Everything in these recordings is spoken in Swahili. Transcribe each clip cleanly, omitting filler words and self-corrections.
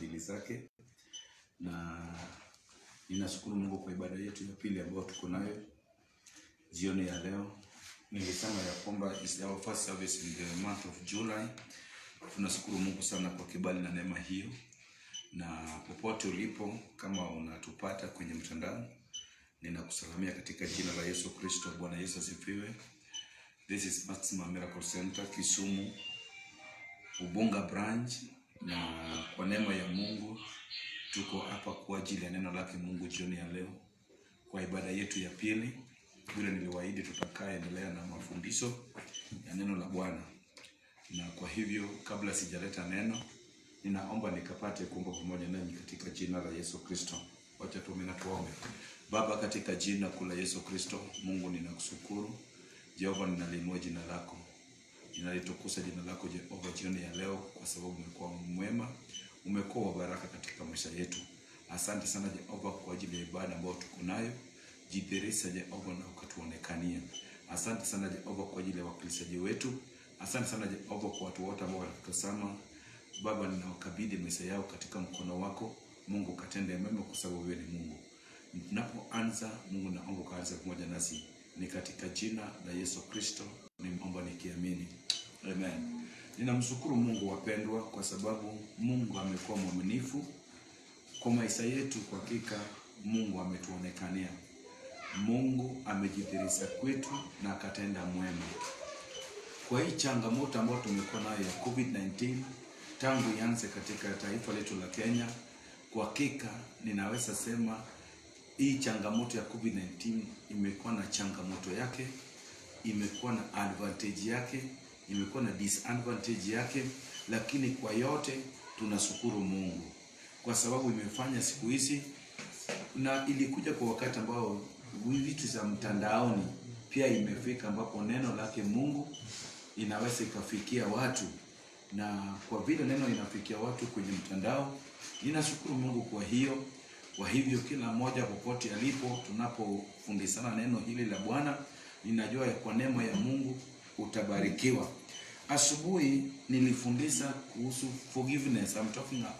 fadhili zake, na ninashukuru Mungu kwa ibada yetu ya pili ambayo tuko nayo jioni ya leo. Nilisema ya kwamba is our first service in the month of July. Tunashukuru Mungu sana kwa kibali na neema hiyo, na popote ulipo, kama unatupata kwenye mtandao, ninakusalamia katika jina la Yesu Kristo. Bwana Yesu asifiwe. This is Maximum Miracle Center Kisumu Ubunga branch, na kwa neema ya Mungu tuko hapa kwa ajili ya neno lake Mungu jioni ya leo kwa ibada yetu ya pili. Vile niliwaahidi tutakaendelea na mafundisho ya neno la Bwana. Na kwa hivyo kabla sijaleta neno, ninaomba nikapate kuomba pamoja nanyi katika jina la Yesu Kristo. Wacha tuombe. Baba, katika jina kula Yesu Kristo, Mungu ninakushukuru. Jehova, ninalinua jina lako. Ninalitukuza jina lako Jehova jioni ya leo kwa sababu umekuwa mwema, umekuwa wa baraka katika maisha yetu. Asante sana Jehova kwa ajili ya ibada ambayo tuko nayo. Jidhihirisha Jehova na ukatuonekanie. Asante sana Jehova kwa ajili ya wakilisaji wetu. Asante sana Jehova kwa watu wote ambao wanatutazama. Baba, ninawakabidhi maisha yao katika mkono wako. Mungu katende mema kwa sababu wewe ni Mungu. Tunapoanza, Mungu naomba kaanze pamoja nasi. Ni katika jina la Yesu Kristo nimeomba nikiamini. Amen. Ninamshukuru Mungu wapendwa kwa sababu Mungu amekuwa mwaminifu kwa maisha yetu. Kwa hakika Mungu ametuonekania. Mungu amejidhihirisha kwetu na akatenda mwema. Kwa hii changamoto ambayo tumekuwa nayo ya COVID-19 tangu ianze katika taifa letu la Kenya, kwa hakika ninaweza sema hii changamoto ya COVID-19 imekuwa na changamoto yake, imekuwa na advantage yake, imekuwa na disadvantage yake, lakini kwa yote tunashukuru Mungu kwa sababu imefanya siku hizi, na ilikuja kwa wakati ambao vitu za mtandaoni pia imefika ambapo neno lake Mungu inaweza ikafikia watu. Na kwa vile neno inafikia watu kwenye mtandao, ninashukuru Mungu kwa hiyo. Kwa hivyo kila mmoja popote alipo, tunapofundishana neno hili la Bwana, ninajua ya kwa neema ya Mungu utabarikiwa. Asubuhi nilifundisha kuhusu forgiveness.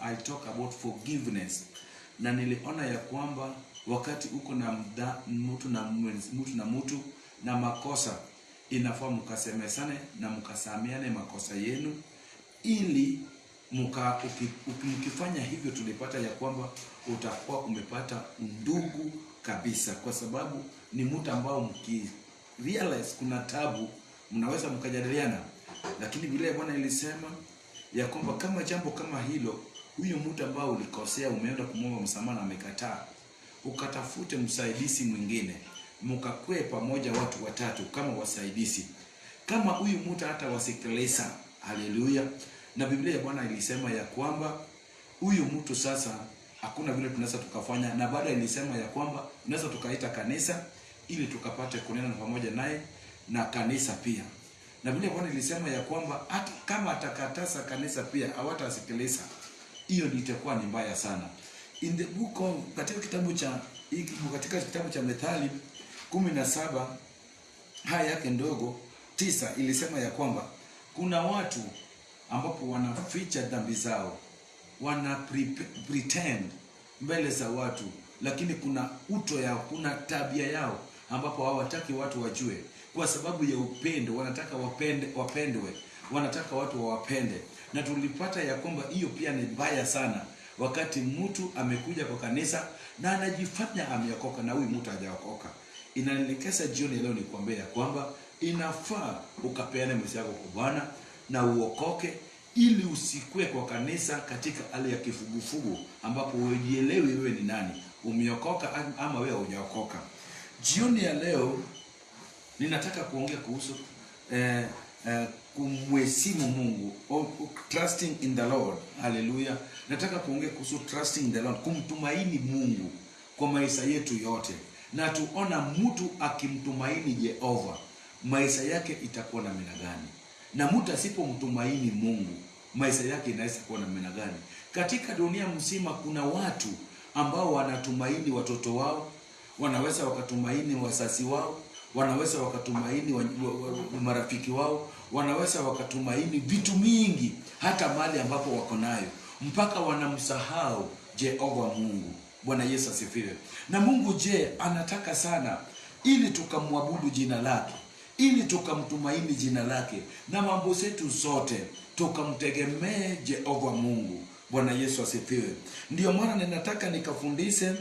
I talk about forgiveness. Na niliona ya kwamba wakati uko na mtu na makosa, inafaa mkasemesane na mkasameane makosa yenu, ili mkifanya hivyo tulipata ya kwamba utakuwa umepata ndugu kabisa, kwa sababu ni mtu ambao realize kuna tabu mnaweza mkajadiliana. Lakini vile Bwana ilisema ya kwamba kama jambo kama hilo, huyo mtu ambao ulikosea umeenda kumwomba msamaha na amekataa, ukatafute msaidizi mwingine, mkakue pamoja watu watatu kama wasaidizi. Kama huyu mtu hata wasikiliza, haleluya. Na Biblia ya Bwana ilisema ya kwamba huyu mtu sasa hakuna vile tunaweza tukafanya, na baada ilisema ya kwamba tunaweza tukaita kanisa ili tukapate kunena pamoja naye na kanisa pia. Na Biblia ya Bwana ilisema ya kwamba hata kama atakataza kanisa pia hawatasikiliza, hiyo itakuwa ni mbaya sana. In the book of katika kitabu cha Methali 17 haya yake ndogo 9 ilisema ya kwamba kuna watu ambapo wanaficha dhambi zao, wana pretend mbele za watu, lakini kuna uto yao, kuna tabia yao ambapo hawataki watu wajue. Kwa sababu ya upendo, wanataka wapendwe, wanataka watu wawapende. Na tulipata ya kwamba hiyo pia ni mbaya sana, wakati mtu amekuja kwa kanisa na anajifanya ameokoka na huyu mtu hajaokoka. Inanielekeza jioni leo nikwambia ya kwamba inafaa ukapeane maisha yako kwa Bwana na uokoke, ili usikue kwa kanisa katika hali ya kifugufugu ambapo hujielewi wewe ni nani, umeokoka ama wewe hujaokoka. Jioni ya leo ninataka kuongea kuhusu kumheshimu Mungu, trusting in the Lord. Hallelujah. Nataka kuongea kuhusu trusting in the Lord, kumtumaini Mungu kwa maisha yetu yote. Na tuona mtu akimtumaini Jehova, maisha yake itakuwa na namna gani? Na mtu asipomtumaini Mungu, maisha yake inaweza kuwa na namna gani? Katika dunia mzima kuna watu ambao wanatumaini watoto wao, wanaweza wakatumaini wazazi wao, wanaweza wakatumaini marafiki wao, wanaweza wakatumaini vitu mingi, hata mali ambapo wako nayo. mpaka wanamsahau Jehova Mungu. Bwana Yesu asifiwe. Na Mungu anataka sana ili tukamwabudu jina lake, ili tukamtumaini jina lake, na mambo zetu zote tukamtegemee Jehova Mungu. Bwana Yesu asifiwe. Ndio maana ninataka nikafundishe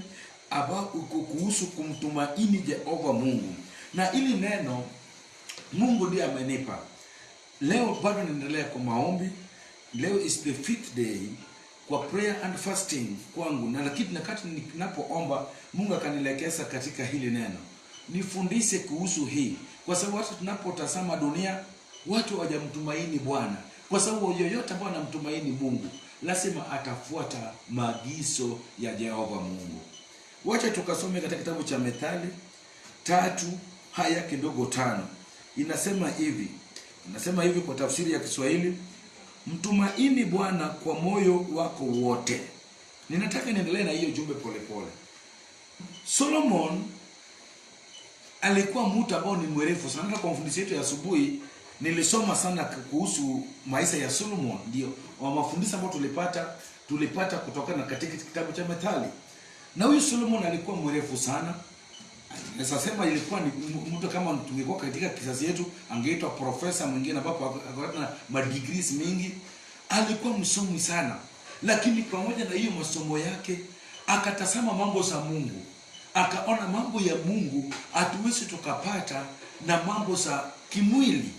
kuhusu kumtumaini Jehova Mungu. Na ili neno Mungu ndiye amenipa. Leo bado naendelea kwa maombi. Leo is the 5th day kwa prayer and fasting kwangu. Na lakini wakati ninapoomba Mungu akanielekeza katika hili neno, nifundishe kuhusu hii, kwa sababu watu tunapotazama dunia, watu hawajamtumaini Bwana. Kwa sababu yoyote ambaye anamtumaini Mungu lazima atafuata maagizo ya Jehova Mungu. Wacha tukasome katika kitabu cha Methali 3:5. Inasema hivi kwa tafsiri ya Kiswahili: mtumaini Bwana kwa moyo wako wote. Ninataka niendelee na hiyo jumbe polepole. Solomon alikuwa mtu ambao ni mwerevu sana. Hata kwa mafundisho yetu ya asubuhi nilisoma sana kuhusu maisha ya Solomon. Ndio mafundisho ambayo tulipata kutokana katika kitabu cha Methali. Na huyu Solomon alikuwa mwerevu sana. Naweza sema ilikuwa ni mtu kama tungekuwa katika kizazi yetu angeitwa profesa mwingine, ambapo akawa na madegrees mingi. Alikuwa msomi sana, lakini pamoja na hiyo masomo yake akatazama mambo za Mungu. Akaona mambo ya Mungu hatuwezi tukapata na mambo za kimwili,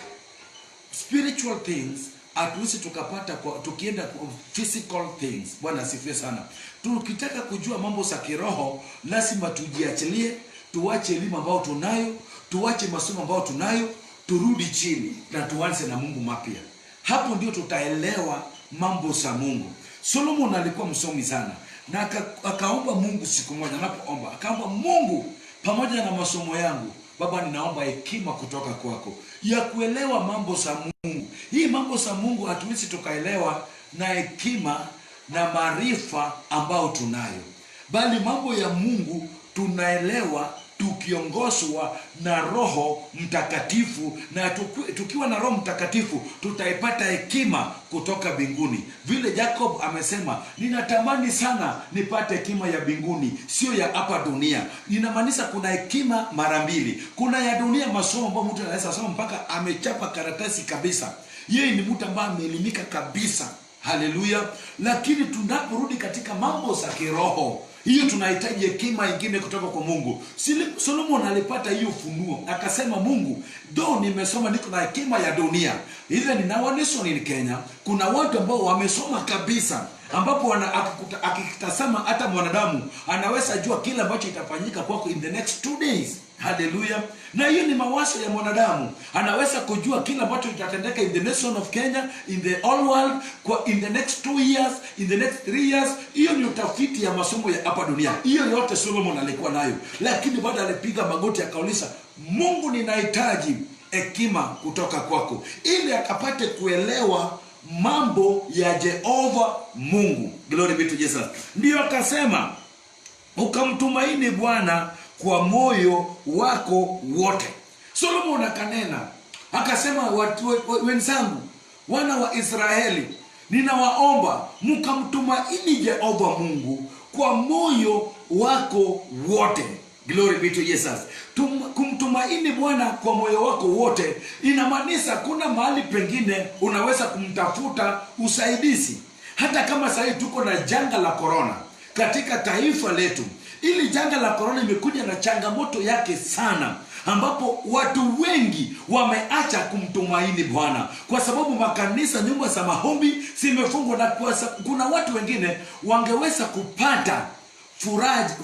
spiritual things hatuwezi tukapata tukienda kwa physical things. Bwana asifiwe sana. Tukitaka kujua mambo za kiroho lazima tujiachilie, tuache elimu ambayo tunayo, tuache masomo ambayo tunayo, turudi chini na tuanze na Mungu mapya. Hapo ndio tutaelewa mambo za Mungu. Solomon alikuwa msomi sana, na akaomba Mungu siku moja. Anapoomba akaomba, Mungu, pamoja na masomo yangu Baba, ninaomba hekima kutoka kwako ya kuelewa mambo za Mungu. Hii mambo za Mungu hatuwezi tukaelewa na hekima na maarifa ambao tunayo, bali mambo ya Mungu tunaelewa tukiongozwa na Roho Mtakatifu, na tukiwa na Roho Mtakatifu tutaipata hekima kutoka mbinguni. Vile Jacob amesema, ninatamani sana nipate hekima ya mbinguni, sio ya hapa dunia. Inamaanisha kuna hekima mara mbili. Kuna ya dunia, masomo ambayo mtu anaweza soma mpaka amechapa karatasi kabisa, yeye ni mtu ambaye ameelimika kabisa. Haleluya. Lakini tunaporudi katika mambo za kiroho, hiyo tunahitaji hekima nyingine kutoka kwa Mungu. Solomon alipata hiyo funuo, akasema, Mungu, nimesoma, niko na hekima ya dunia. Ile ninawaonesha ni Kenya, kuna watu ambao wamesoma kabisa, ambapo akitazama hata mwanadamu anaweza jua kile ambacho itafanyika kwako in the next 2 days. Hallelujah. Na hiyo ni mawazo ya mwanadamu. Anaweza kujua kile ambacho kitatendeka in the nation of Kenya, in the all world, in the next 2 years, in the next 3 years. Hiyo ni utafiti ya masomo ya hapa dunia. Hiyo yote Solomon alikuwa nayo. Lakini baada alipiga magoti akauliza, Mungu, ninahitaji hekima kutoka kwako, ili akapate kuelewa mambo ya Jehova Mungu. Glory be to Jesus. Ndio akasema, ukamtumaini Bwana kwa moyo wako wote. Solomon akanena akasema, wenzangu, wana wa Israeli, ninawaomba mkamtumaini Jehova Mungu kwa moyo wako wote. Glory be to Jesus. Kumtumaini Bwana kwa moyo wako wote inamaanisha kuna mahali pengine unaweza kumtafuta usaidizi. Hata kama sasa tuko na janga la corona katika taifa letu, ili janga la corona imekuja na changamoto yake sana, ambapo watu wengi wameacha kumtumaini Bwana kwa sababu makanisa, nyumba za maombi zimefungwa, na kuna watu wengine wangeweza kupata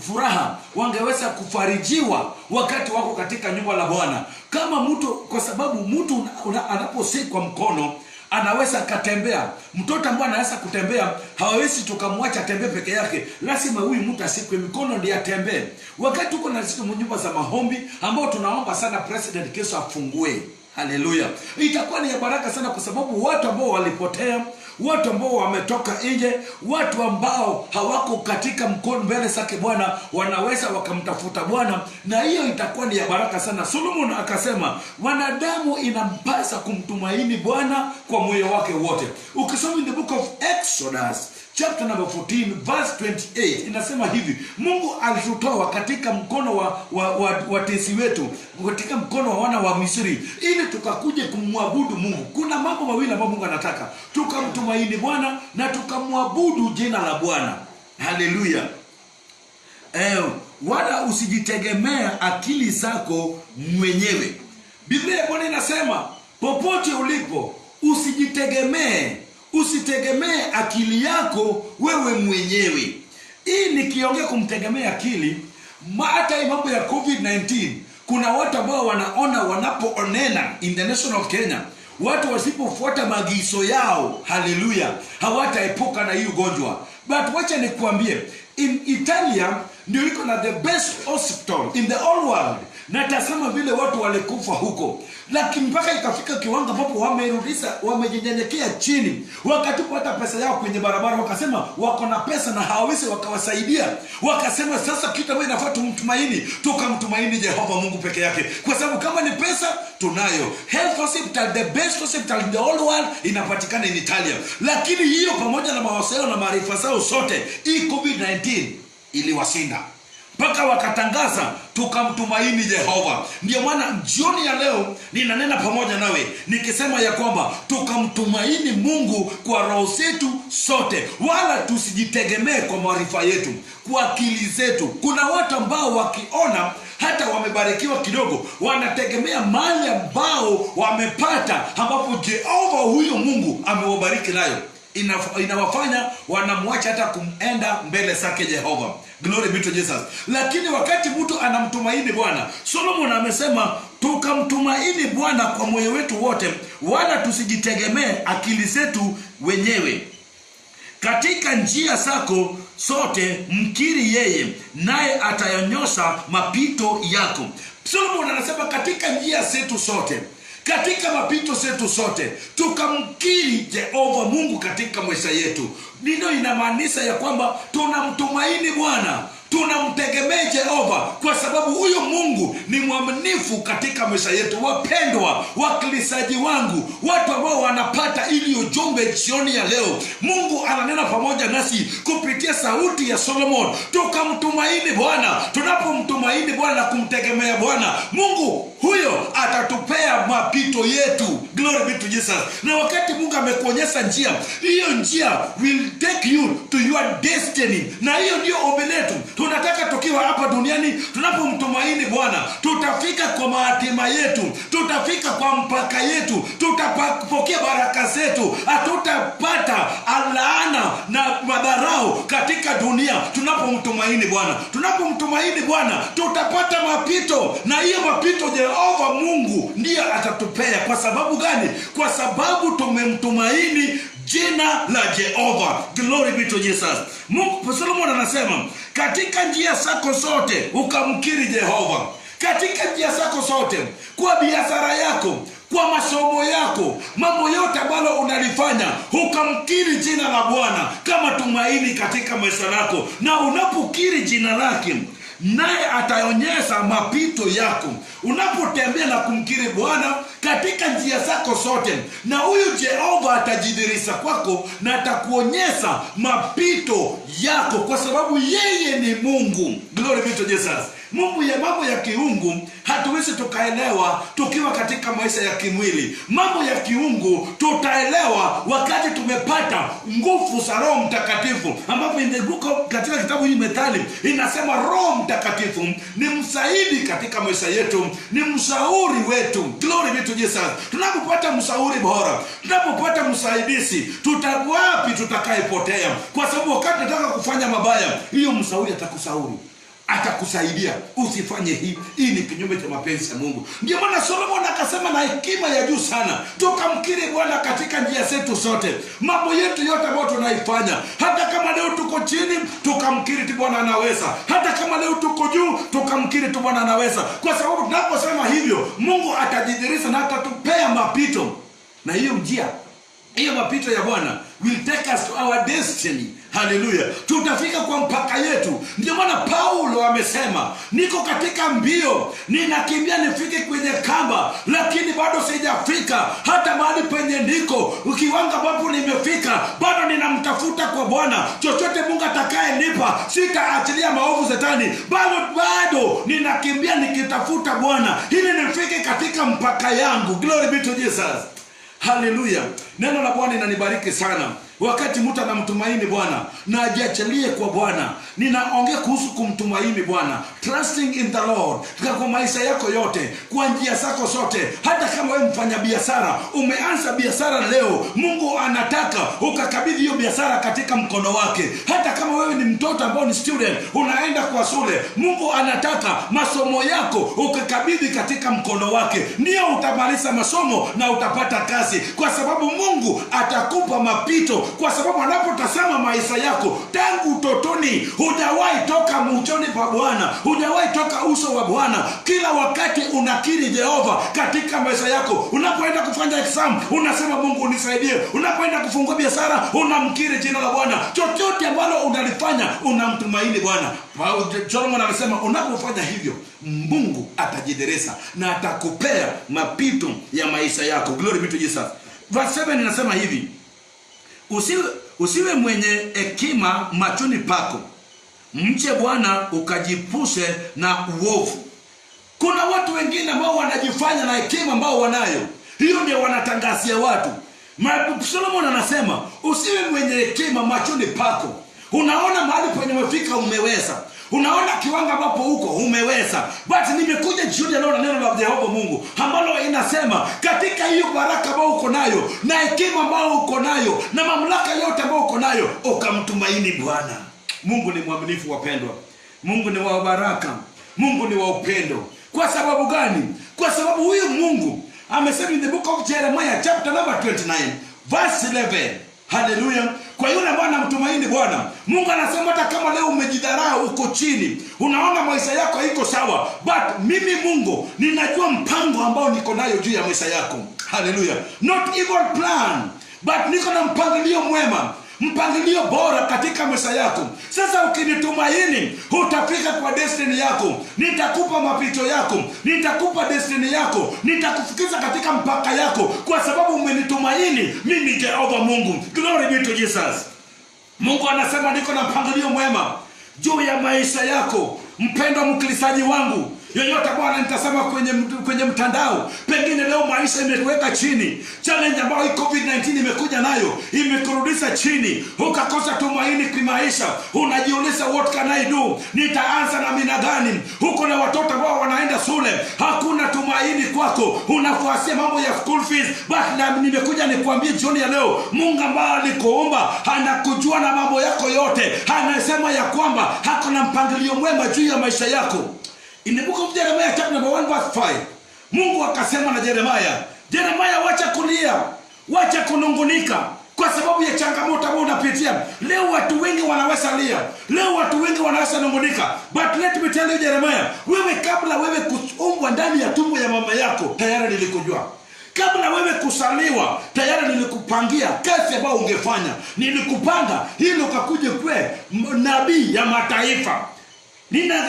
furaha, wangeweza kufarijiwa wakati wako katika nyumba la Bwana. Kama mtu, kwa sababu mtu anaposikwa mkono anaweza katembea. Mtoto ambaye anaweza kutembea hawezi tukamwacha tembee peke yake, lazima huyu mtu asikwe mikono ndiye atembee. Wakati uko na nyumba za maombi ambao tunaomba sana president kesho afungue, haleluya, itakuwa ni baraka sana, kwa sababu watu ambao walipotea, watu ambao wametoka nje, watu ambao hawako katika mkono mbele zake Bwana, wanaweza wakamtafuta Bwana, na hiyo itakuwa ni baraka sana. Solomon akasema, wanadamu inampasa kumtumaini Bwana kwa moyo wake wote. Ukisoma in the book of Exodus chapter number 14 verse 28 inasema hivi: Mungu alitutoa katika mkono wa tesi wetu, katika mkono wa wana wa Misri, ili tukakuje kumwabudu Mungu. Kuna mambo mawili ambayo Mungu anataka: tukamtumaini Bwana na tukamwabudu jina la Bwana. Haleluya. Wala usijitegemea akili zako mwenyewe. Biblia ya Bwana inasema popote ulipo usitegemee akili yako wewe mwenyewe. Hii nikiongea kumtegemea akili, hata hii mambo ya COVID-19, kuna watu ambao wanaona wanapoonena in the nation of Kenya, watu wasipofuata maagizo yao, haleluya, hawataepuka na hii ugonjwa. But wacha nikuambie, in Italia ndio iko na the best hospital in the whole world. Na tasema vile watu walikufa huko, lakini mpaka ikafika kiwango ambapo wamejinyenyekea chini, wakatupa hata pesa yao kwenye barabara, wakasema wako na pesa na hawawezi wakawasaidia. Wakasema sasa kitu ambacho inafaa tumtumaini, tukamtumaini Jehova Mungu peke yake, kwa sababu kama ni pesa tunayo. Health hospital, the best hospital in the whole world, inapatikana in Italia. Lakini hiyo pamoja na mawasiliano na maarifa zao sote, hii COVID-19 iliwasinda mpaka wakatangaza tukamtumaini Jehova. Ndio maana jioni ya leo ninanena pamoja nawe nikisema ya kwamba tukamtumaini Mungu kwa roho zetu sote, wala tusijitegemee kwa maarifa yetu, kwa akili zetu. Kuna watu ambao wakiona hata wamebarikiwa kidogo, wanategemea mali ambao wamepata, ambapo Jehova huyo Mungu amewabariki nayo, inawafanya wanamwacha hata kumenda mbele zake Jehova. Glory be to Jesus. Lakini wakati mtu anamtumaini Bwana, Solomon amesema tukamtumaini Bwana kwa moyo wetu wote, wala tusijitegemee akili zetu wenyewe. Katika njia zako sote mkiri yeye, naye atayanyosha mapito yako. Solomon anasema katika njia zetu sote, katika mapito zetu sote, tukamkiri Jehova Mungu katika maisha yetu. Ndio inamaanisha ya kwamba tunamtumaini Bwana, tunamtegemea Jehova, kwa sababu huyo Mungu ni mwaminifu katika maisha yetu. Wapendwa wakilisaji wangu, watu ambao wanapata ili ujumbe jioni ya leo, Mungu ananena pamoja nasi kupitia sauti ya Solomon. Tukamtumaini Bwana. Tunapomtumaini Bwana na kumtegemea Bwana, Mungu huyo atatupea mapito yetu. Glory be to Jesus. Na wakati Mungu amekuonyesha njia, hiyo njia will take you to your destiny. Na hiyo ndio ombi letu. Tunataka tukiwa hapa duniani, tunapomtumaini Bwana, tutafika kwa hatima yetu, tutafika kwa mpaka yetu, tutapokea baraka zetu, hatutapata laana na madharau katika dunia tunapomtumaini Bwana. Tunapomtumaini Bwana tutapata mapito, na hiyo mapito Jehova Mungu ndiye atatupea. Kwa sababu gani? Kwa sababu tumemtumaini jina la Jehova. Glory be to Jesus. Mungu, Solomon anasema katika njia zako zote ukamkiri Jehova. Katika njia zako zote, kwa biashara yako, kwa masomo yako, mambo yote ambayo unalifanya, ukamkiri jina la Bwana kama tumaini katika maisha yako. Na unapokiri jina lake, naye ataonyesha mapito yako. Unapotembea na kumkiri Bwana katika njia zako zote, na huyu Jehova atajidhihirisha kwako na atakuonyesha mapito yako, kwa sababu yeye ni Mungu. Glory be to Jesus. Mungu ya mambo ya kiungu hatuwezi tukaelewa tukiwa katika maisha ya kimwili. Mambo ya kiungu tutaelewa wakati tumepata nguvu za Roho Mtakatifu, ambapo katika kitabu hii Methali inasema Roho Mtakatifu ni msaidi katika maisha yetu, ni mshauri wetu. Glory be to Jesus. Tunapopata mshauri bora, tunapopata msaidizi, wapi tutakayepotea? Kwa sababu wakati nataka kufanya mabaya, hiyo mshauri atakushauri, atakusaidia usifanye hii ni kinyume cha mapenzi ya Mungu. Ndio maana Solomon akasema na hekima ya juu sana, tukamkiri Bwana katika njia zetu zote. Mambo yetu yote ambayo tunaifanya, hata kama leo tuko chini, tukamkiri tu Bwana anaweza. Hata kama leo tuko juu, tukamkiri tu Bwana anaweza. Kwa sababu tunaposema hivyo, Mungu atajidhihirisha na atatupea mapito. Na hiyo njia, hiyo mapito ya Bwana will take us to our destiny. Haleluya. Tutafika kwa mpaka yetu. Ndio maana Paulo amesema, niko katika mbio, ninakimbia nifike kwenye kamba, lakini bado sijafika hata mahali penye niko. Kiwango ambapo nimefika, bado ninamtafuta kwa Bwana. Chochote Mungu atakayenipa, sitaachilia maovu Shetani, bado ninakimbia nikitafuta Bwana ili nifike katika mpaka yangu. Glory be to Jesus. Haleluya. Neno la Bwana linanibariki sana. Wakati mtu anamtumaini Bwana na ajiachilie kwa Bwana, ninaongea kuhusu kumtumaini Bwana, trusting in the Lord kwa maisha yako yote, kwa njia zako zote. Hata kama wewe mfanya biashara, umeanza biashara leo, Mungu anataka ukakabidhi hiyo biashara katika mkono wake. Hata kama wewe ni mtoto ambao ni student, unaenda kwa shule, Mungu anataka masomo yako ukakabidhi katika mkono wake. Ndio utamaliza masomo na utapata kazi, kwa sababu Mungu atakupa mapito. Kwa sababu anapotazama maisha yako tangu utotoni, hujawahi toka mchoni pa Bwana, hujawahi toka uso wa Bwana. Kila wakati unakiri Jehova katika maisha yako. Unapoenda kufanya exam, unasema Mungu unisaidie. Unapoenda kufungua biashara, unamkiri jina la Bwana. Chochote ambalo unalifanya, unamtumaini Bwana. Solomon anasema unapofanya hivyo, Mungu atajidereza na atakupea mapito ya maisha yako. Glory be to Jesus. Verse 7 inasema hivi: Usiwe mwenye hekima machoni pako, mche Bwana ukajipushe na uovu. Kuna watu wengine ambao wanajifanya na hekima ambao wanayo, hiyo ndio wanatangazia watu. Solomon anasema usiwe mwenye hekima machoni pako. Unaona mahali penye umefika, umeweza. Unaona kiwango ambapo huko umeweza. But nimekuja jioni leo na neno la Jehova Mungu ambalo inasema katika hiyo baraka ambayo uko nayo na hekima ambayo uko nayo na mamlaka yote ambayo uko nayo, ukamtumaini Bwana. Mungu ni mwaminifu wapendwa. Mungu ni wa baraka. Mungu ni wa upendo. Kwa sababu gani? Kwa sababu huyu Mungu amesema in the book of Jeremiah chapter number 29 verse 11. Haleluya. Kwa yule ambaye anamtumaini Bwana, Mungu anasema hata kama leo umejidharau, uko chini, unaona maisha yako haiko sawa, but mimi Mungu ninajua mpango ambao niko nayo juu ya maisha yako. Haleluya. Not evil plan, but niko na mpangilio mwema, mpangilio bora katika maisha yako. Sasa ukinitumaini, utafika kwa destiny yako. Nitakupa mapito yako, nitakupa destiny yako, nitakufikisha katika mpaka yako, kwa sababu umenitumaini mimi Jehova Mungu. Glory be to Jesus. Mungu anasema niko na mpangilio mwema juu ya maisha yako. Mpendwa mkilisaji wangu, yoyote Bwana nitasema kwenye mtandao, pengine leo maisha imekuweka chini, challenge ambayo COVID-19 imekuja nayo imekurudisha chini, ukakosa tumaini kwa maisha. Unajiuliza what can I do? Nitaanza na mina gani? Huko na watoto ambao wanaenda shule, hakuna tumaini kwako, unafuasia mambo ya school fees. But na nimekuja nikwambie jioni ya leo, Mungu ambaye alikuumba anakujua na mambo yako yote. Anasema ya kwamba hakuna mpangilio mwema juu ya maisha yako. In the book of Jeremiah chapter number 1 verse 5, Mungu akasema na Jeremiah, wacha kulia, wacha kunungunika kwa sababu ya changamoto ambayo unapitia. Leo watu wengi wanaweza lia, leo watu wengi wanaweza nungunika, but let me tell you Jeremiah, wewe kabla wewe kuumbwa ndani ya tumbo ya mama yako, tayari nilikujua. Kabla wewe kusaliwa, tayari nilikupangia kazi ambayo ungefanya. Nilikupanga ili ukakuje kwe nabii ya mataifa.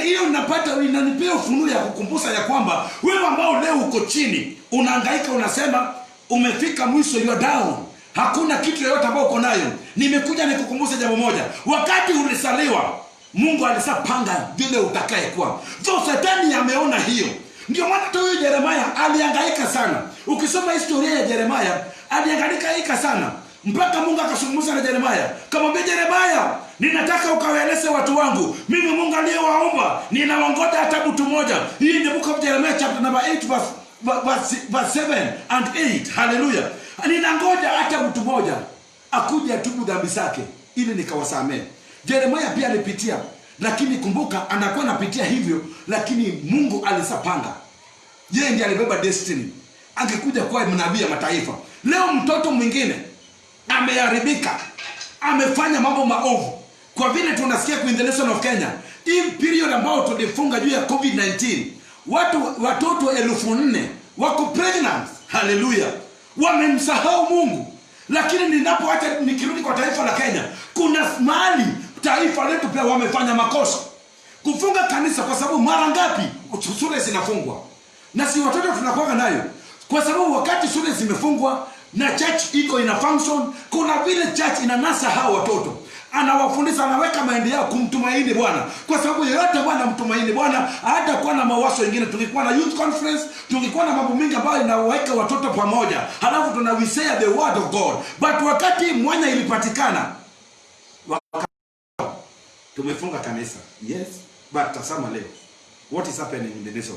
Hiyo napata inanipea ufunuo ya kukumbusha ya kwamba wewe ambao leo uko chini, unahangaika, unasema umefika mwisho, you are down, hakuna kitu yoyote ambao uko nayo. Nimekuja nikukumbusha jambo moja. Wakati ulisaliwa, Mungu alisapanga vile utakaye kuwa. So Shetani ameona hiyo. Ndio maana tu huyu Jeremiah alihangaika sana. Ukisoma historia ya Jeremiah, alihangaika sana mpaka Mungu akazungumza na Jeremiah. Kamwambia Jeremiah, ninataka ukawaeleze watu wangu, mimi Mungu aliyewaumba, ninawangoja hata mtu mmoja. Hii ni book of Jeremiah chapter number 8 verse 7 and 8. Hallelujah. Ninangoja hata mtu mmoja akuje atubu dhambi zake ili nikawasamehe. Jeremiah pia alipitia, lakini kumbuka anakuwa anapitia hivyo, lakini Mungu alisapanga. Yeye ndiye alibeba destiny. Angekuja kuwa mnabii ya mataifa. Leo mtoto mwingine ameharibika, amefanya mambo maovu. Kwa vile tunasikia kwa the nation of Kenya, hii period ambao tulifunga juu ya COVID-19, watoto 4,000 wako pregnant. Hallelujah. Wamemsahau Mungu. Lakini ninapoacha nikirudi kwa taifa la Kenya, kuna mahali taifa letu pia wamefanya makosa kufunga kanisa. Kwa sababu mara ngapi shule zinafungwa na si watoto tunakuwa nayo? Kwa sababu wakati shule zimefungwa na church iko ina function, kuna vile church inanasa hao watoto, anawafundisha, anaweka maendeleo yao kumtumaini Bwana. Kwa sababu yeyote Bwana mtumaini Bwana, hata kuwa na mawazo mengine. Tulikuwa na youth conference, tulikuwa na mambo mengi ambayo inaweka watoto pamoja, halafu tunawisea the word of God. But wakati mwanya ilipatikana, tumefunga kanisa. Yes, but tasama leo, what is happening in the nation?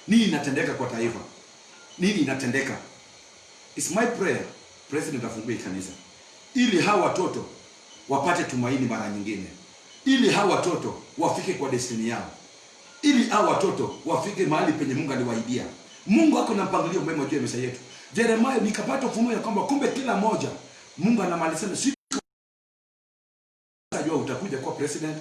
Nini inatendeka kwa taifa? Nini inatendeka? It's my prayer president afungue kanisa ili hawa watoto wapate tumaini mara nyingine, ili hawa watoto wafike kwa destiny yao, ili hawa watoto wafike mahali penye Mungu aliwaidia. Mungu ako na mpangilio mwema juu ya maisha yetu. Jeremiah nikapata ufunuo ya kwamba kumbe kila moja Mungu anamalizana siku unajua utakuja kwa president,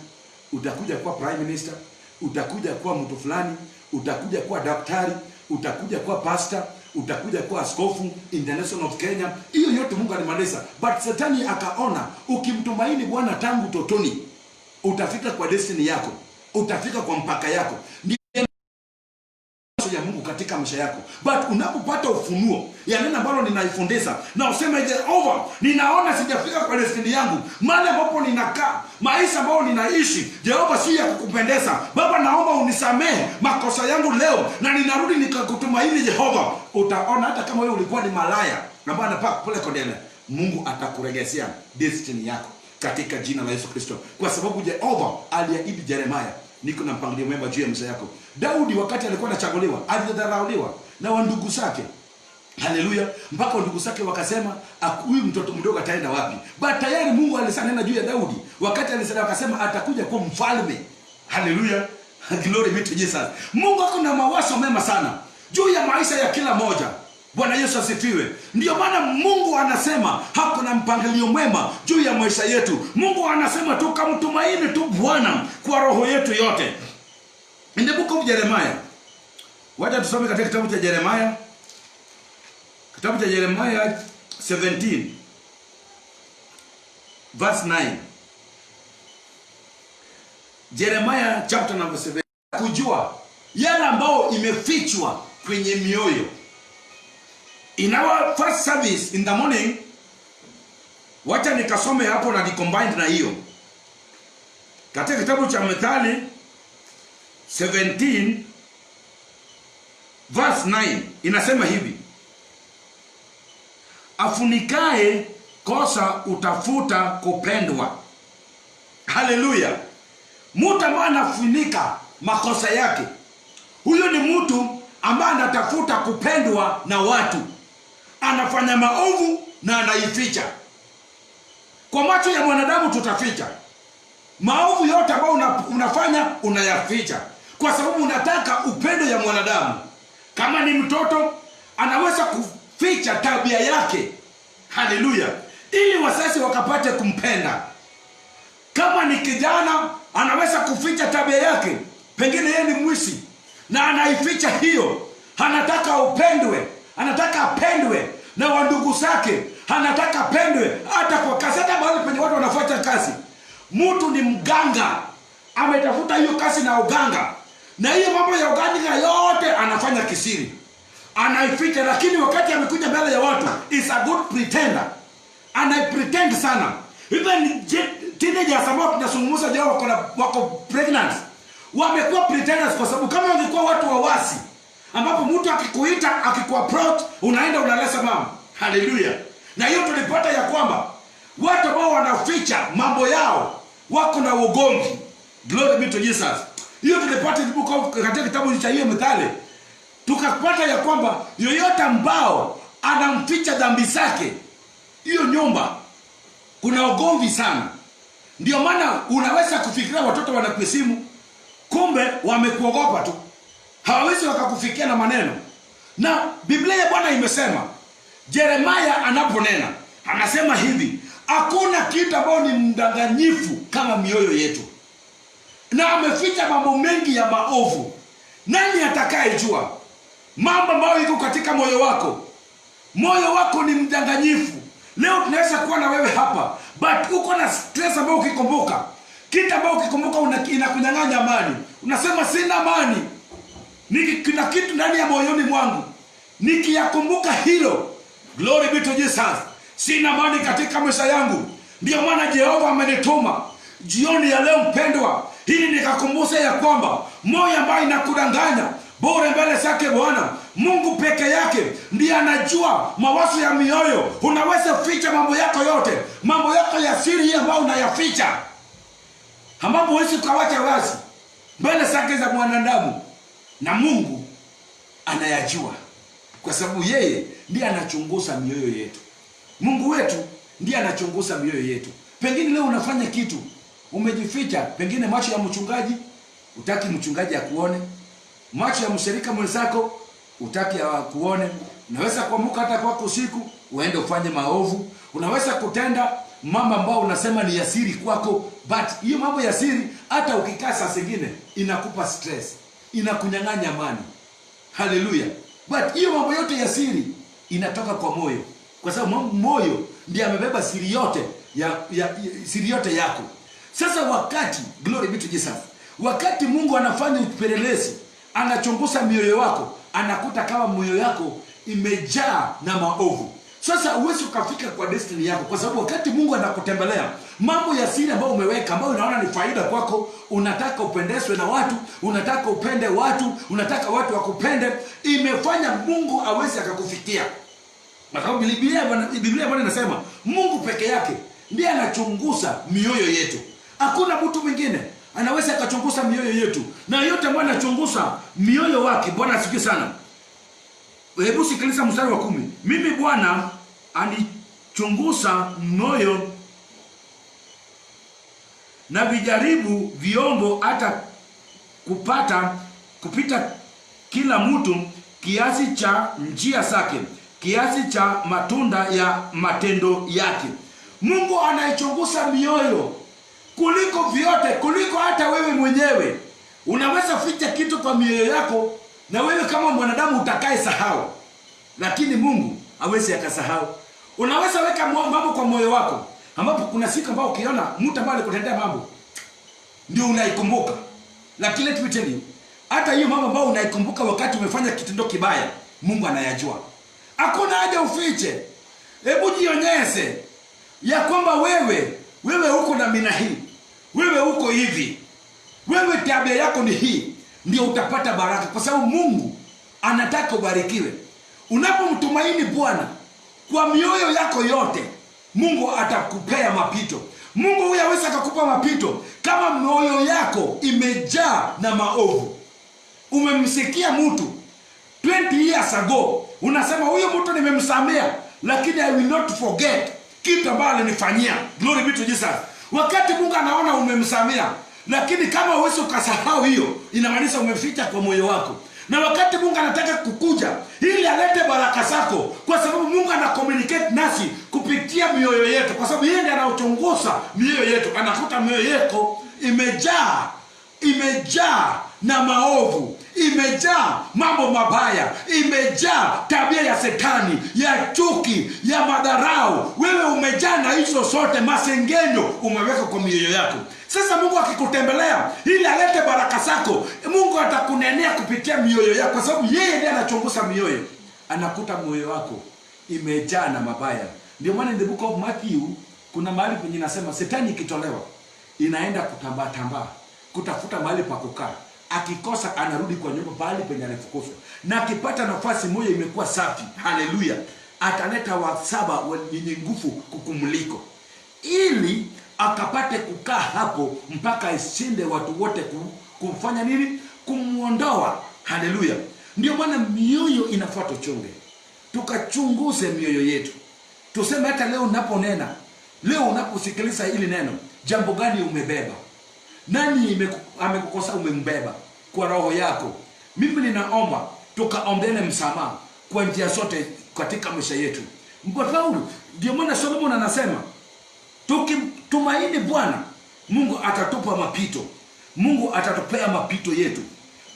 utakuja kwa prime minister, utakuja kwa mtu fulani, utakuja kwa daktari, utakuja kwa pastor, utakuja kwa askofu international of Kenya. Hiyo yote Mungu alimaliza. But Satani akaona ukimtumaini Bwana tangu totoni, utafika kwa destiny yako, utafika kwa mpaka yako. Ndio ya Mungu katika maisha yako. But unapopata ufunuo ya neno ambalo ninaifundisha na useme Jehova, ninaona sijafika kwa destiny yangu, mahali ambapo ninakaa, maisha ambayo ninaishi, Jehova si ya kukupendeza. Baba, naomba unisamehe makosa yangu leo na ninarudi nikakutumaini Jehova. Utaona hata kama wewe ulikuwa ni malaya na Bwana pole kodele, Mungu atakuregeshea destiny yako katika jina la Yesu Kristo. Kwa sababu Jehova aliahidi Jeremiah, niko na mpangilio mwema juu ya maisha yako. Daudi wakati alikuwa anachaguliwa, alidharauliwa na wandugu zake. Haleluya. Mpaka ndugu zake wakasema huyu mtoto mdogo ataenda wapi? But tayari Mungu alisema juu ya Daudi. Wakati alisema akasema atakuja kuwa mfalme. Haleluya. Glory be to Jesus. Mungu ako na mawazo mema sana juu ya maisha ya kila moja. Bwana Yesu asifiwe. Ndio maana Mungu anasema hako na mpangilio mwema juu ya maisha yetu. Mungu anasema tukamtumaini tu Bwana kwa roho yetu yote. In the book of Jeremiah. Wacha tusome katika kitabu cha Jeremiah. Kitabu cha Jeremiah 17 verse 9. Jeremiah chapter number 7. Kujua yale ambao imefichwa kwenye mioyo. In our first service in the morning, wacha nikasome hapo na combined na hiyo. Katika kitabu cha Methali 17 verse 9 inasema hivi: afunikae kosa utafuta kupendwa. Haleluya. Mtu ambaye anafunika makosa yake, huyo ni mtu ambaye anatafuta kupendwa na watu. Anafanya maovu na anaificha. Kwa macho ya mwanadamu tutaficha maovu yote ambayo unafanya, unayaficha kwa sababu unataka upendo ya mwanadamu. Kama ni mtoto, anaweza kuficha tabia yake. Haleluya. Ili wazazi wakapate kumpenda. Kama ni kijana, anaweza kuficha tabia yake. Pengine yeye ni mwizi na anaificha hiyo. Anataka upendwe, anataka apendwe na wandugu zake, anataka apendwe hata kwa kazi, hata mahali penye watu wanafuata kazi. Mtu ni mganga, ametafuta hiyo kazi na uganga, na hiyo mambo ya uganga yote anafanya kisiri, anaificha. Lakini wakati amekuja mbele ya watu, is a good pretender, anapretend sana. Even teenagers ambao tunazungumza leo wako pregnant, wamekuwa pretenders. Kwa sababu kama wangekuwa watu wawasi, ambapo mtu akikuita, akikuapproach, unaenda unalesa mama. Haleluya. Na hiyo tulipata ya kwamba watu ambao wanaficha mambo yao wako na ugomvi. Glory be to Jesus. Hiyo tulipata katika kitabu cha hiyo Methali. Tukapata ya kwamba yoyote ambao anamficha dhambi zake, hiyo nyumba kuna ugomvi sana. Ndio maana unaweza kufikiria watoto wanakuheshimu, kumbe wamekuogopa tu, hawawezi wakakufikia na maneno. Na Biblia ya Bwana imesema, Jeremiah anaponena anasema hivi: hakuna kitu ambao ni mdanganyifu kama mioyo yetu, na ameficha mambo mengi ya maovu. Nani atakayejua mambo ambayo iko katika moyo wako? Moyo wako ni mdanganyifu, Leo tunaweza kuwa na wewe hapa, but uko na stress ambayo ukikumbuka, kitu ambayo ukikumbuka inakunyang'anya amani. Unasema sina amani. Kuna kitu ndani ya moyoni mwangu. Nikiyakumbuka hilo, glory be to Jesus, sina amani katika maisha yangu. Ndio maana Jehova amenituma jioni ya leo mpendwa, ili nikakumbushe ya kwamba moyo ambayo inakudanganya bora mbele zake Bwana Mungu peke yake ndiye anajua mawazo ya mioyo. Unaweza ficha mambo yako yote, mambo yako ya siri ambayo unayaficha, ambapo huwezi kuacha wazi mbele zake za mwanadamu, na Mungu anayajua, kwa sababu yeye ndiye anachunguza mioyo yetu. Mungu wetu ndiye anachunguza mioyo yetu. Pengine leo unafanya kitu umejificha, pengine macho ya mchungaji utaki mchungaji akuone, macho ya mshirika mwenzako utaki akuone. Unaweza kuamuka hata kwako usiku uende ufanye maovu. Unaweza kutenda mambo ambayo unasema ni ya siri kwako, but hiyo mambo ya siri hata ukikaa saa zingine inakupa stress, inakunyang'anya amani. Haleluya. But hiyo mambo yote ya siri inatoka kwa moyo, kwa sababu moyo ndiye amebeba siri yote siri yote yako. Sasa wakati, glory be to Jesus, wakati Mungu anafanya upelelezi, anachunguza mioyo wako, anakuta kama mioyo yako imejaa na maovu. Sasa huwezi ukafika kwa destiny yako, kwa sababu wakati Mungu anakutembelea, mambo ya siri ambayo umeweka, ambayo unaona ni faida kwako, unataka upendezwe na watu, unataka upende watu, unataka watu wakupende, imefanya Mungu aweze akakufikia. Kwa sababu Biblia bwana inasema Mungu peke yake ndiye anachunguza mioyo yetu. Hakuna mtu mwingine anaweza akachunguza mioyo yetu, na yote ambaye anachunguza mioyo wake. Bwana asifiwe sana. Hebu sikiliza mstari wa 10. Mimi Bwana anichunguza moyo na vijaribu viombo, hata kupita kila mtu kiasi cha njia zake, kiasi cha matunda ya matendo yake. Mungu anaichunguza mioyo kuliko vyote, kuliko hata wewe mwenyewe. Unaweza ficha kitu kwa mioyo yako na wewe kama mwanadamu utakaye sahau, lakini Mungu hawezi akasahau. Unaweza weka mambo kwa moyo wako, ambapo kuna siku ambao ukiona mtu ambaye alikutendea mambo ndio unaikumbuka. Lakini let me tell you, hata hiyo mambo ambayo unaikumbuka wakati umefanya kitendo kibaya, Mungu anayajua. Hakuna haja ufiche. Hebu jionyeshe ya kwamba wewe uko na mina hii, wewe uko hivi, wewe tabia yako ni hii, ndio utapata baraka, kwa sababu Mungu anataka ubarikiwe. Unapomtumaini Bwana kwa mioyo yako yote, Mungu atakupea mapito. Mungu huyu hawezi akakupa mapito kama mioyo yako imejaa na maovu. Umemsikia mtu 20 years ago, unasema huyo mtu nimemsamea, lakini I will not forget kitu ambacho alinifanyia. Glory be to Jesus. Wakati Mungu anaona umemsamea, lakini kama huwezi ukasahau hiyo, inamaanisha umeficha kwa moyo wako. Na wakati Mungu anataka kukuja ili alete baraka zako, kwa sababu Mungu ana communicate nasi kupitia mioyo yetu, kwa sababu yeye ndiye anachunguza mioyo yetu. Anakuta mioyo yako imejaa na maovu, imejaa mambo mabaya, imejaa tabia ya Shetani, ya chuki, ya madharau. Wewe umejaa na hizo zote, masengenyo umeweka kwa mioyo yako. Sasa Mungu akikutembelea ili alete baraka zako, Mungu atakunenea kupitia mioyo yako, kwa sababu yeye ndiye anachunguza mioyo. Anakuta moyo wako imejaa na mabaya. Ndio maana in the book of Matthew kuna mahali penye nasema Shetani ikitolewa inaenda kutambaa kutafuta mahali pa kukaa. Akikosa anarudi kwa nyumba pale penye alifukuzwa, na akipata nafasi moyo imekuwa safi, haleluya, ataleta wasaba wenye nguvu kukumuliko, ili akapate kukaa hapo mpaka ishinde watu wote kumfanya nini? Kumuondoa. Haleluya. Ndio maana mioyo inafuata uchunge. Tukachunguze mioyo yetu. Tuseme hata leo unaponena, leo unaposikiliza hili neno, jambo gani umebeba? Nani amekukosa umembeba kwa roho yako? Mimi ninaomba tukaombene msamaha kwa njia zote katika maisha yetu. Paulo, ndio maana Solomon anasema tukimtumaini Bwana, Mungu atatupa mapito. Mungu atatupea mapito yetu.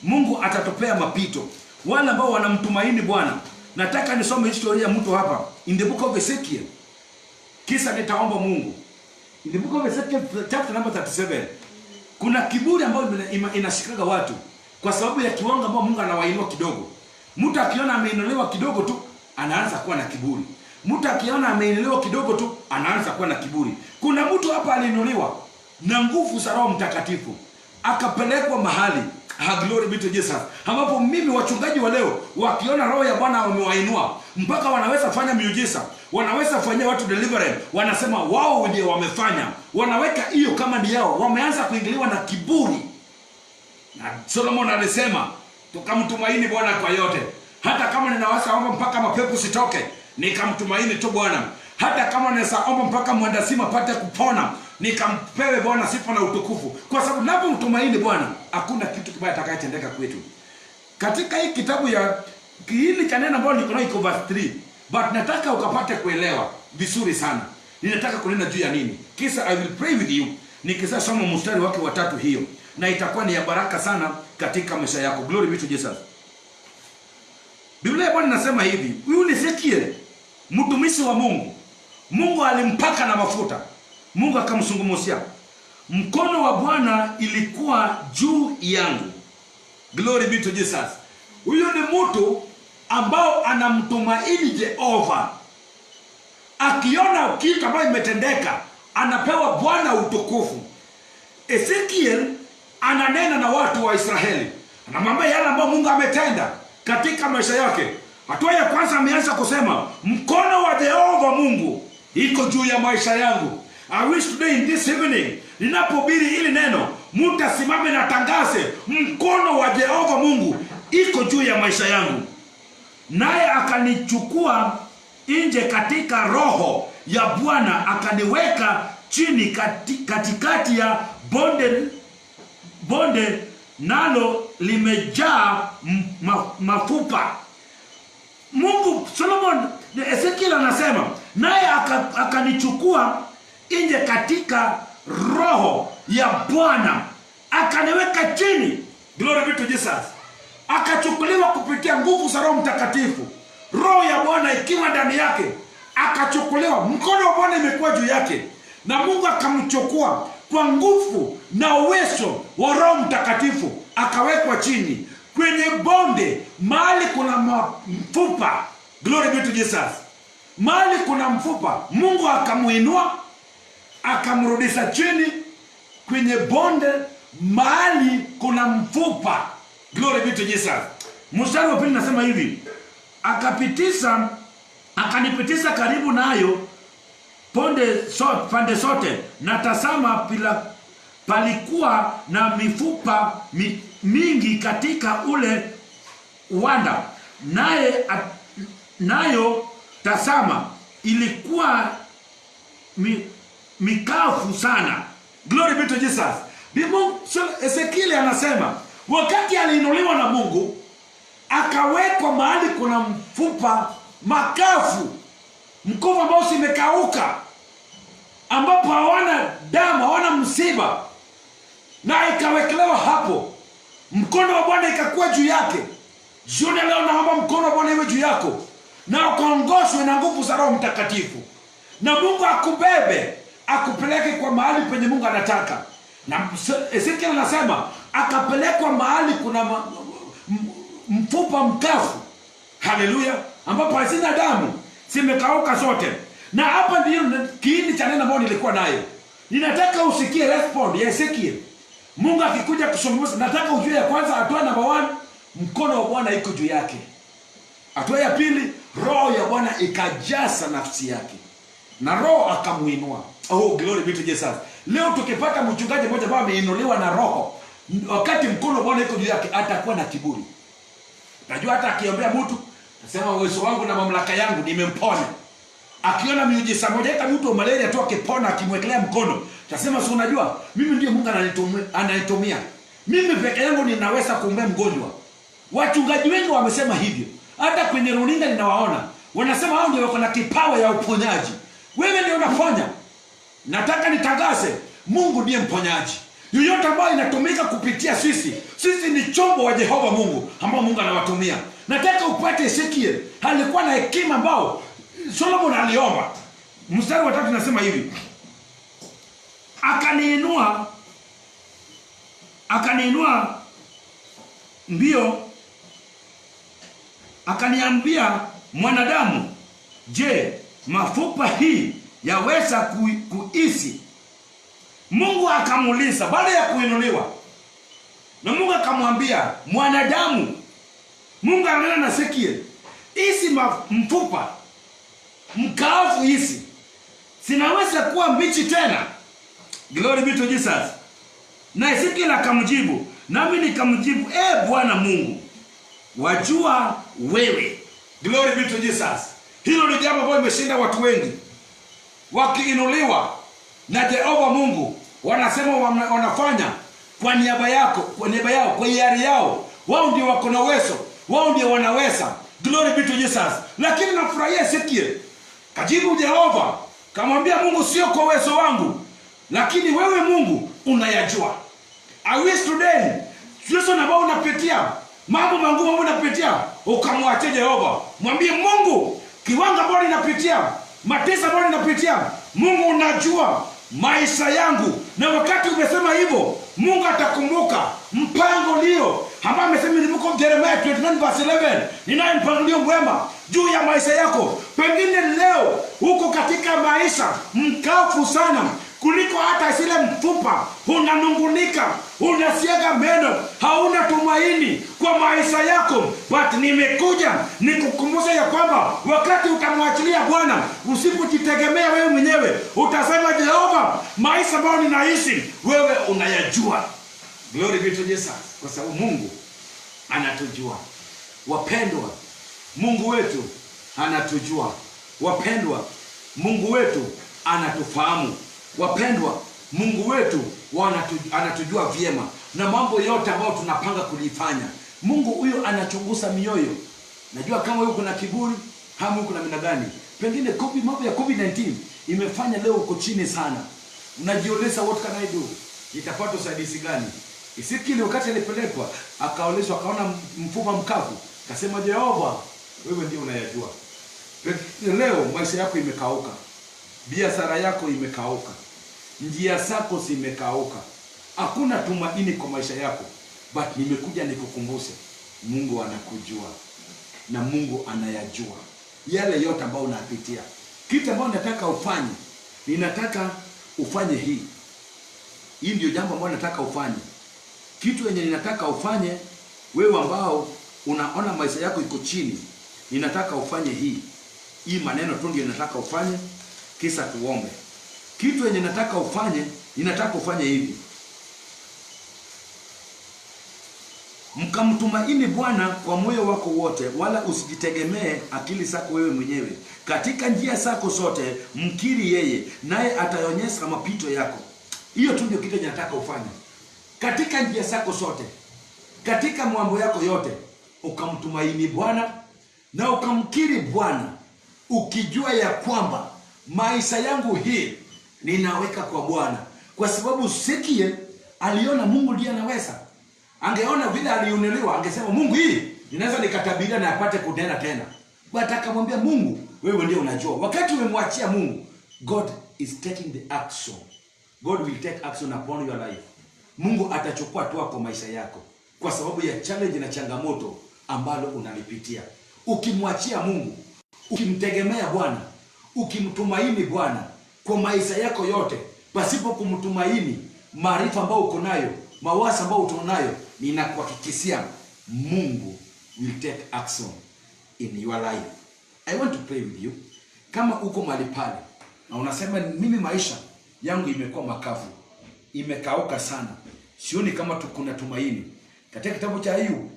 Mungu atatupea mapito. Wale ambao wanamtumaini Bwana. Nataka nisome historia ya mtu hapa in the book of Ezekiel. Kisa nitaomba Mungu. In the book of Ezekiel chapter number 37. Kuna kiburi ambayo inashikaga watu kwa sababu ya kiwango ambao Mungu anawainua kidogo. Mtu akiona ameinuliwa kidogo tu anaanza kuwa na kiburi. Mtu akiona ameinuliwa kidogo tu anaanza kuwa na kiburi. Kuna mtu hapa aliinuliwa na nguvu za Roho Mtakatifu, akapelekwa mahali, glory be to Jesus, ambapo mimi wachungaji wa leo wakiona Roho ya Bwana wamewainua mpaka wanaweza fanya miujiza, wanaweza fanyia watu deliverance, wanasema wao ndio wamefanya, wanaweka hiyo kama ni yao, wameanza kuingiliwa na kiburi. Na Solomon alisema tukamtumaini Bwana kwa yote, hata kama ninaweza omba mpaka mapepo sitoke, nikamtumaini tu Bwana. Hata kama naweza omba mpaka mwandasimu apate kupona, nikampewe Bwana sifa na utukufu. Kwa sababu napomtumaini Bwana, hakuna kitu kibaya kitakachotendeka kwetu. Katika hii kitabu ya kiini cha neno ambalo niko nayo iko verse 3, but nataka ukapate kuelewa vizuri sana. Ninataka kunena juu ya nini? Kisa I will pray with you. Nikisema somo mstari wake wa 3 hiyo, na itakuwa ni ya baraka sana katika maisha yako. Glory be to Jesus. Biblia ya Bwana inasema hivi, huyu ni Ezekiel, mtumishi wa Mungu. Mungu alimpaka na mafuta. Mungu akamsungumusia. Mkono wa Bwana ilikuwa juu yangu. Glory be to Jesus. Huyu ni mtu ambao anamtumaini Jehova. Akiona kitu ambacho imetendeka, anapewa Bwana utukufu. Ezekiel ananena na watu wa Israeli. Anamwambia yale ambayo Mungu ametenda katika maisha yake. Hatua ya kwanza ameanza kusema, mkono wa Jehova Mungu iko juu ya maisha yangu. I wish today in this evening, ninapohubiri hili neno, mtu asimame na tangaze, mkono wa Jehova Mungu iko juu ya maisha yangu. Naye akanichukua nje katika roho ya Bwana, akaniweka chini katikati ya bonde nalo limejaa mafupa. Mungu, Solomon, Ezekiel anasema, naye akanichukua nje katika roho ya Bwana, akaniweka chini. Glory be to Jesus. Akachukuliwa kupitia nguvu za Roho Mtakatifu. Roho ya Bwana ikiwa ndani yake, akachukuliwa. Mkono wa Bwana imekuwa juu yake, na Mungu akamchukua kwa nguvu na uwezo wa Roho Mtakatifu, akawekwa chini kwenye bonde, mahali kuna mfupa. Glory be to Jesus. Mahali kuna mfupa, Mungu akamuinua, akamrudisha chini kwenye bonde, mahali kuna mfupa. Glory be to Jesus. Mstari wa 2 nasema hivi, akanipitisha karibu nayo pande zote, na tazama palikuwa na mifupa mingi katika ule uwanda, nayo tazama ilikuwa mikavu sana. Glory be to Jesus. Ezekiel anasema wakati aliinuliwa na Mungu, akawekwa mahali kuna mfupa makavu, mkovu ambao simekauka, ambapo hawana damu, hawana msiba, na ikawekelewa hapo. Mkono wa Bwana ikakuwa juu yake. Jioni leo naomba mkono wa Bwana iwe juu yako, na ukaongozwe na nguvu za Roho Mtakatifu, na Mungu akubebe, akupeleke kwa mahali penye Mungu anataka. Na Ezekiel anasema akapelekwa mahali kuna mfupa mkavu. Haleluya. Ambapo hazina damu, zimekauka zote. Na hapa ndio kiini cha neno ambalo nilikuwa nayo. Ninataka usikie response ya Ezekiel. Mungu akikuja kusungumuza, nataka ujue ya kwanza, hatua number 1, mkono wa Bwana iko juu yake. Hatua ya pili, roho ya Bwana ikajaza nafsi yake, na roho akamuinua. Oh, glory be to Jesus. Leo tukipata mchungaji mmoja ambaye ameinuliwa na roho, wakati mkono wa Bwana iko juu yake, atakuwa na kiburi. Najua hata akiombea mtu, nasema uwezo wangu na mamlaka yangu nimempona. Akiona miujiza moja, hata mtu wa malaria tu akipona, akimwekelea mkono, tasema si unajua mimi ndiye Mungu ananitumia. Mimi peke yangu ninaweza kuombea mgonjwa. Wachungaji wengi wamesema hivyo. Hata kwenye runinga ninawaona, wanasema hao ndio wako na kipawa ya uponyaji. Wewe ndio unaponya. Nataka nitangaze, Mungu ndiye mponyaji. Yoyote ambayo inatumika kupitia sisi ni chombo wa Jehova Mungu ambao Mungu anawatumia. Nataka upate Ezekiel alikuwa na hekima ambao Solomon aliomba. Mstari wa 3 nasema hivi, akaniinua mbio, akaniambia, mwanadamu, je, mafupa hii yaweza kuishi? Mungu akamuuliza baada ya kuinuliwa, na Mungu akamwambia, mwanadamu, Mungu ananena na Ezekiel, hizi mfupa mkavu hizi sinaweza kuwa mbichi tena? Glory be to Jesus. Na Ezekiel akamjibu, nami nikamjibu, Bwana Mungu, wajua wewe. Glory be to Jesus. Hilo ni jambo ambalo limeshinda watu wengi. Wakiinuliwa na Jehova Mungu, wanasema wanafanya kwa niaba yako, kwa hiari yao. Wao ndio wako na uwezo, wao ndio wanaweza. Glory be to Jesus. Lakini nafurahia Ezekiel kajibu Jehova, kamwambia Mungu, sio kwa uwezo wangu, lakini wewe Mungu unayajua. I wish today Yesu na bao unapitia mambo magumu ambayo unapitia, ukamwache Jehova. Mwambie Mungu, kiwango ambacho ninapitia, mateso ambayo ninapitia, Mungu unajua maisha yangu. Na wakati umesema hivyo, Mungu atakumbuka mpango lio ambao amesema ni Mungu. Jeremiah 29:11, ninaye mpangilio mwema juu ya maisha yako. Pengine leo uko katika maisha mkavu sana kuliko hata zile mfupa, unanungunika, unasiaga meno, hauna tumaini kwa maisha yako. But nimekuja nikukumbusha ya kwamba wakati utamwachilia Bwana, usipojitegemea wewe mwenyewe, utasema Jehova, maisha ambayo ninaishi wewe unayajua. Glory be to Jesus. Kwa sababu Mungu anatujua. Wapendwa, Mungu wetu anatujua. Wapendwa, Mungu wetu anatufahamu. Wapendwa, Mungu wetu anatujua vyema, na mambo yote ambayo tunapanga kulifanya, Mungu huyo anachunguza mioyo. Najua kama huko kuna kiburi, hamu huko na mina gani. Pengine mambo ya COVID-19 imefanya leo uko chini sana. Unajiuliza, what can I do? Itapata usaidizi gani? Ezekiel wakati alipelekwa, akaulizwa, akaona mfupa mkavu, akasema Jehova, wewe ndio unayajua. Leo maisha yako imekauka, biashara yako imekauka, njia zako zimekauka, hakuna tumaini kwa maisha yako. But nimekuja nikukumbushe, Mungu anakujua na Mungu anayajua yale yote ambayo unapitia. Kitu ambacho nataka ufanye, ninataka ufanye hii. Hii ndio jambo ambalo nataka ufanye. Kitu yenye ninataka ufanye, wewe ambao unaona maisha yako iko chini, ninataka ufanye hii. Hii maneno tu ndio ninataka ufanye, kisa tuombe. Kitu yenye nataka ufanye, ninataka ufanye hivi. Mkamtumaini Bwana kwa moyo wako wote, wala usijitegemee akili zako wewe mwenyewe. Katika njia zako zote mkiri yeye, naye ataonyesha mapito yako. Hiyo tu ndio kitu yenye nataka ufanye. Katika njia zako zote, katika mambo yako yote, ukamtumaini Bwana na ukamkiri Bwana, ukijua ya kwamba maisha yangu hii ninaweka kwa Bwana. Kwa sababu Ezekiel aliona Mungu ndiye anaweza. Angeona vile aliunuliwa, angesema Mungu, hii ninaweza nikatabiria na apate kunena tena. But akamwambia Mungu, wewe ndiye unajua. Wakati umemwachia Mungu, God is taking the action. God will take action upon your life. Mungu atachukua hatua kwa maisha yako kwa sababu ya challenge na changamoto ambalo unalipitia. Ukimwachia Mungu, ukimtegemea Bwana, ukimtumaini Bwana kwa maisha yako yote, pasipo kumtumaini maarifa ambayo uko nayo, mawazo ambayo uko nayo, ninakuhakikishia Mungu will take action in your life. I want to pray with you. Kama uko mahali pale na unasema mimi maisha yangu imekuwa makavu, imekauka sana, sioni kama kuna tumaini. Katika kitabu cha Ayubu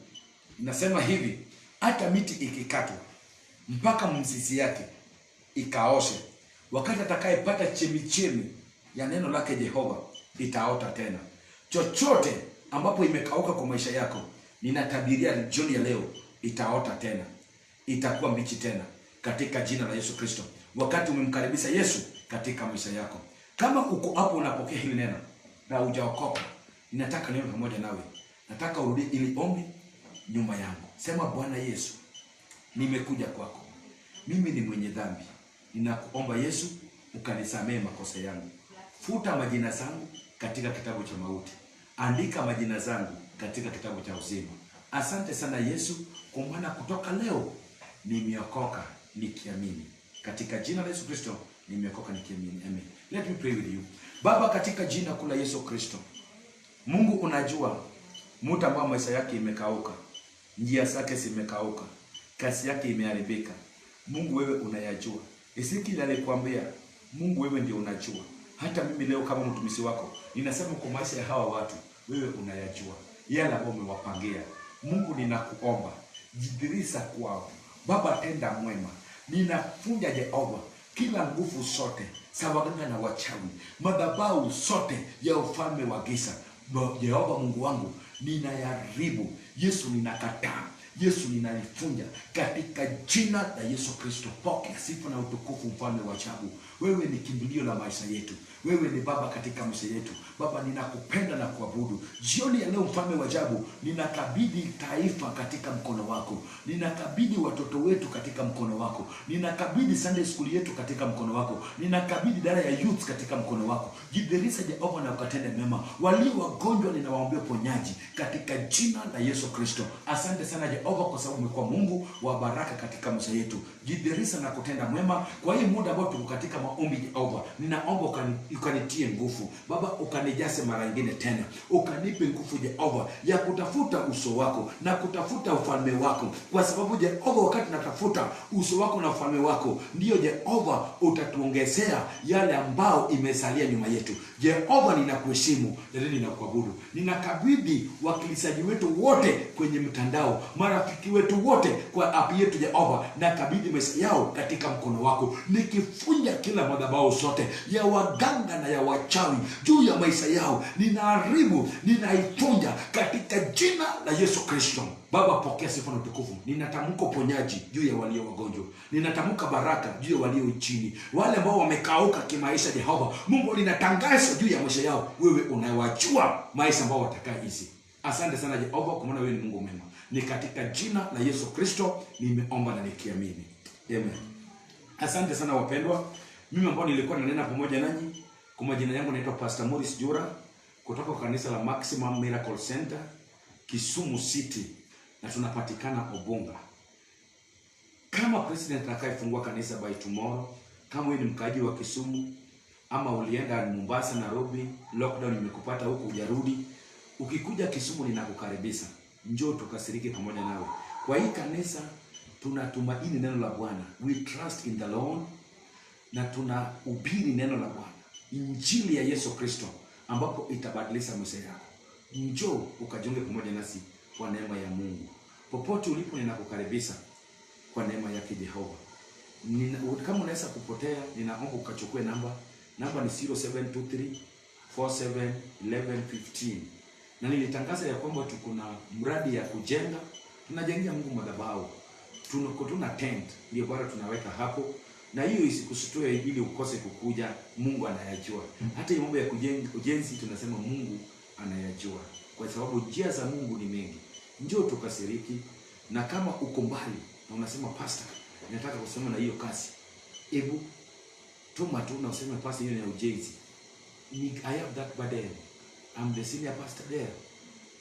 inasema hivi, hata miti ikikatwa mpaka mzizi yake ikaoshe, wakati atakayepata chemichemi ya neno lake Jehova itaota tena. Chochote ambapo imekauka kwa maisha yako, ninatabiria jioni ya leo itaota tena, itakuwa mbichi tena katika jina la Yesu Kristo. Wakati umemkaribisha Yesu katika maisha yako, kama uko hapo unapokea hili neno na hujaokoka, ninataka niwe pamoja nawe. Nataka urudi ili ombi nyuma yangu. Sema, Bwana Yesu, nimekuja kwako. Mimi ni mwenye dhambi. Ninakuomba Yesu, ukanisamee makosa yangu. Futa majina zangu katika kitabu cha mauti, andika majina zangu katika kitabu cha uzima. Asante sana Yesu, kwa maana kutoka leo nimeokoka nikiamini. Katika jina la Yesu Kristo nimeokoka nikiamini. Amen. Let me pray with you. Baba, katika jina kula Yesu Kristo, Mungu unajua mtu ambaye maisha yake imekauka, njia zake zimekauka, kazi yake imeharibika. Mungu wewe unayajua. Ezekiel alikwambia, Mungu wewe ndio unajua. Hata mimi leo kama mtumishi wako ninasema kwa maisha ya hawa watu wewe unayajua yale ambayo umewapangia. Mungu ninakuomba, jidhihirisha kwao. Baba, tenda mwema. Ninafunja Jehova kila nguvu zote za waganga na wachawi, madhabahu zote ya ufalme wa giza. Jehova Mungu wangu, ninayaribu. Yesu, ninakataa. Yesu, ninalifunja katika jina la Yesu Kristo. Pokea sifa na utukufu, mfalme wa ajabu. Wewe ni kimbilio la maisha yetu. Wewe ni Baba katika maisha yetu. Baba, ninakupenda na kuabudu. Jioni ya leo, mfalme wa ajabu, ninakabidhi taifa katika mkono wako. Ninakabidhi watoto wetu katika mkono wako. Ninakabidhi Sunday school yetu katika mkono wako. Ninakabidhi idara ya youth katika mkono wako. Jidhihirisha Jehova na ukatende mema. Walio wagonjwa ninawaombea ponyaji katika jina la Yesu Kristo. Asante sana Jehova, kwa sababu umekuwa Mungu wa baraka katika maisha yetu. Jidhihirisha na kutenda mwema kwa hii muda ambao tuko katika maombi. Jehova, ninaomba ukanitie nguvu Baba, ukanijaze mara nyingine tena, ukanipe nguvu Jehova ya kutafuta uso wako na kutafuta ufalme wako, kwa sababu Jehova, wakati natafuta uso wako na ufalme wako, ndio Jehova utatuongezea yale ambao imesalia nyuma yetu. Jehova, ninakuheshimu na ninakuabudu. Ninakabidhi wakilisaji wetu wote kwenye mtandao, marafiki wetu wote kwa app yetu Jehova, nakabidhi maisha yao katika mkono wako, nikifunja kila madhabahu zote ya waganga na ya wachawi juu ya maisha yao. Ninaharibu, ninaifunja katika jina la Yesu Kristo. Baba, pokea sifa na utukufu. Ninatamka uponyaji juu ya walio wagonjwa. Ninatamka baraka juu ya walio chini, wale ambao wamekauka kimaisha. Jehova Mungu, ninatangaza juu ya maisha yao, wewe unawajua maisha ambao watakaa hizi. Asante sana Jehova, kwa maana wewe ni Mungu mwema. Ni katika jina la Yesu Kristo nimeomba na nikiamini. Amen. Asante sana wapendwa. Mimi ambao nilikuwa nanena pamoja nanyi, kwa majina yangu naitwa Pastor Morris Jura kutoka kanisa la Maximum Miracle Center Kisumu City, na tunapatikana Obunga. Kama president atakayefungua kanisa by tomorrow, kama wewe ni mkaji wa Kisumu ama ulienda Mombasa, Nairobi, lockdown imekupata huko hujarudi, ukikuja Kisumu ninakukaribisha. Njoo tukasiriki pamoja nawe. Kwa hii kanisa tunatumaini neno la Bwana. We trust in the Lord, na tunahubiri neno la Bwana, injili ya Yesu Kristo, ambapo itabadilisha maisha yako. Njoo ukajiunge pamoja nasi kwa neema ya Mungu. Popote ulipo ninakukaribisha kwa neema yake Jehova. Kama unaweza kupotea, ninaomba ukachukue namba ni 0723471115. Na nilitangaza ya kwamba tuko na mradi ya kujenga, tunajengea Mungu madhabahu. Tuna tent ndio bado tunaweka hapo, na hiyo isikusitoe ili ukose kukuja. Mungu anayajua. Hata mambo ya ujenzi tunasema Mungu anayajua, kwa sababu njia za Mungu ni mengi. Njoo tukasiriki, na kama uko mbali na unasema pastor, nataka kusema na hiyo kazi, hebu tuma tu na useme pastor, hiyo ni ujenzi. I have that burden. I'm the senior pastor there.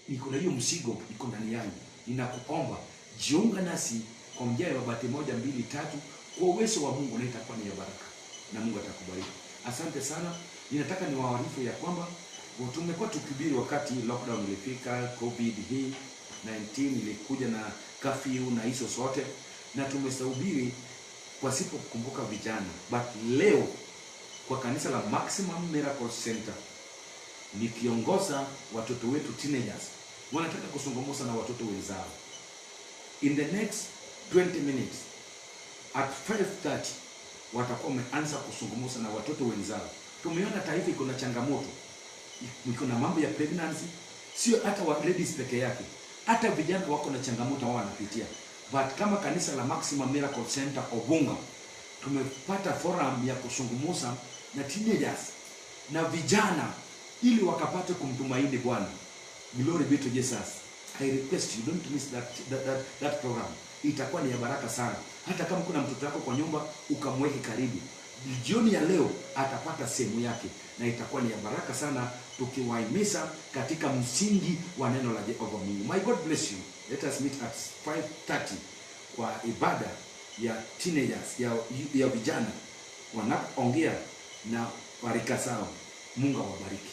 Niko na hiyo mzigo iko ndani yangu. Ninakuomba jiunga nasi kwa njia ya mabati 1, 2, 3 kwa uwezo wa Mungu, na itakuwa ni ya baraka na Mungu atakubariki. Asante sana. Ninataka niwaarifu ya kwamba tumekuwa tukibiri wakati lockdown ilifika, COVID hii 19 ilikuja na curfew na hizo zote, na tumesahubiri kwa siku kukumbuka vijana. But leo kwa kanisa la Maximum Miracle Center nikiongoza watoto wetu teenagers, wanataka kuzungumza na watoto wenzao. In the next 20 minutes at 5:30 watakuwa wameanza kuzungumza na watoto wenzao. Tumeona taifa iko na changamoto, iko na mambo ya pregnancy, sio hata wa ladies peke yake, hata vijana wako na changamoto wao wanapitia. But kama kanisa la Maximum Miracle Center Obunga tumepata forum ya kuzungumza na teenagers na vijana ili wakapate kumtumaini Bwana. Glory be to Jesus. I request you don't miss that program. Itakuwa ni ya baraka sana. Hata kama kuna mtoto wako kwa nyumba, ukamweke karibu. jioni ya leo atapata sehemu yake, na itakuwa ni ya baraka sana, tukiwahimiza katika msingi wa neno la Jehova Mungu. My God bless you. Let us meet at 5:30 kwa ibada ya teenagers, ya vijana wanapoongea na warika zao. Mungu awabariki.